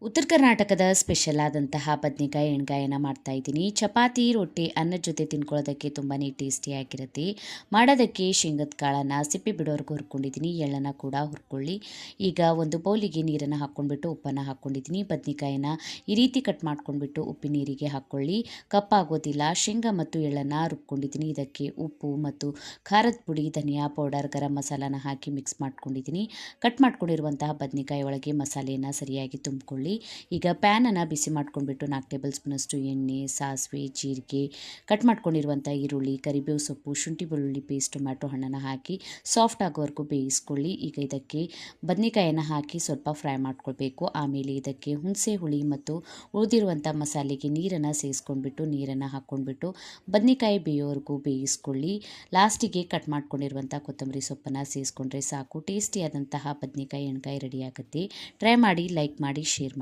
ಉತ್ತರ ಕರ್ನಾಟಕದ ಸ್ಪೆಷಲ್ ಆದಂತಹ ಬದನೆಕಾಯಿ ಎಣ್ಗಾಯನ್ನ ಮಾಡ್ತಾ ಇದ್ದೀನಿ. ಚಪಾತಿ, ರೊಟ್ಟಿ, ಅನ್ನದ ಜೊತೆ ತಿನ್ಕೊಳ್ಳೋದಕ್ಕೆ ತುಂಬಾ ಟೇಸ್ಟಿಯಾಗಿರುತ್ತೆ. ಮಾಡೋದಕ್ಕೆ ಶೇಂಗದ ಕಾಳನ್ನು ಸಿಪ್ಪೆ ಬಿಡೋವರೆಗೂ ಹುರ್ಕೊಂಡಿದ್ದೀನಿ. ಎಳ್ಳನ್ನು ಕೂಡ ಹುರ್ಕೊಳ್ಳಿ. ಈಗ ಒಂದು ಬೌಲಿಗೆ ನೀರನ್ನು ಹಾಕ್ಕೊಂಡ್ಬಿಟ್ಟು ಉಪ್ಪನ್ನು ಹಾಕ್ಕೊಂಡಿದ್ದೀನಿ. ಬದನೆಕಾಯಿನ ಈ ರೀತಿ ಕಟ್ ಮಾಡ್ಕೊಂಡ್ಬಿಟ್ಟು ಉಪ್ಪಿನ ನೀರಿಗೆ ಹಾಕ್ಕೊಳ್ಳಿ. ಕಪ್ಪಾಗೋದಿಲ್ಲ. ಶೇಂಗಾ ಮತ್ತು ಎಳ್ಳನ್ನು ರುಬ್ಕೊಂಡಿದ್ದೀನಿ. ಇದಕ್ಕೆ ಉಪ್ಪು ಮತ್ತು ಖಾರದ ಪುಡಿ, ಧನಿಯಾ ಪೌಡರ್, ಗರಂ ಮಸಾಲಾನ ಹಾಕಿ ಮಿಕ್ಸ್ ಮಾಡ್ಕೊಂಡಿದ್ದೀನಿ. ಕಟ್ ಮಾಡ್ಕೊಂಡಿರುವಂತಹ ಬದನೆಕಾಯಿ ಒಳಗೆ ಮಸಾಲೆಯನ್ನು ಸರಿಯಾಗಿ ತುಂಬಿಕೊಳ್ಳಿ. ಈಗ ಪ್ಯಾನನ್ನು ಬಿಸಿ ಮಾಡ್ಕೊಂಡ್ಬಿಟ್ಟು 4 ಟೇಬಲ್ ಸ್ಪೂನಷ್ಟು ಎಣ್ಣೆ, ಸಾಸಿವೆ, ಜೀರಿಗೆ, ಕಟ್ ಮಾಡ್ಕೊಂಡಿರುವಂಥ ಈರುಳ್ಳಿ, ಕರಿಬೇವು ಸೊಪ್ಪು, ಶುಂಠಿ ಬೆಳ್ಳುಳ್ಳಿ ಪೇಸ್ಟ್, ಟೊಮ್ಯಾಟೊ ಹಣ್ಣನ್ನು ಹಾಕಿ ಸಾಫ್ಟ್ ಆಗೋವರೆಗೂ ಬೇಯಿಸ್ಕೊಳ್ಳಿ. ಈಗ ಇದಕ್ಕೆ ಬದನೆಕಾಯನ್ನು ಹಾಕಿ ಸ್ವಲ್ಪ ಫ್ರೈ ಮಾಡ್ಕೊಳ್ಬೇಕು. ಆಮೇಲೆ ಇದಕ್ಕೆ ಹುಣಸೆ ಹುಳಿ ಮತ್ತು ಉಳಿದಿರುವಂಥ ಮಸಾಲೆಗೆ ನೀರನ್ನು ಸೇರಿಸ್ಕೊಂಡ್ಬಿಟ್ಟು ನೀರನ್ನು ಹಾಕ್ಕೊಂಡ್ಬಿಟ್ಟು ಬದನೆಕಾಯಿ ಬೇಯೋವರೆಗೂ ಬೇಯಿಸ್ಕೊಳ್ಳಿ. ಲಾಸ್ಟಿಗೆ ಕಟ್ ಮಾಡ್ಕೊಂಡಿರುವಂಥ ಕೊತ್ತಂಬರಿ ಸೊಪ್ಪನ್ನು ಸೇರಿಸ್ಕೊಂಡ್ರೆ ಸಾಕು. ಟೇಸ್ಟಿಯಾದಂತಹ ಬದನೆಕಾಯಿ ಎಣ್ಗಾಯಿ ರೆಡಿ ಆಗುತ್ತೆ. ಟ್ರೈ ಮಾಡಿ, ಲೈಕ್ ಮಾಡಿ, ಶೇರ್ ಮಾಡಿ.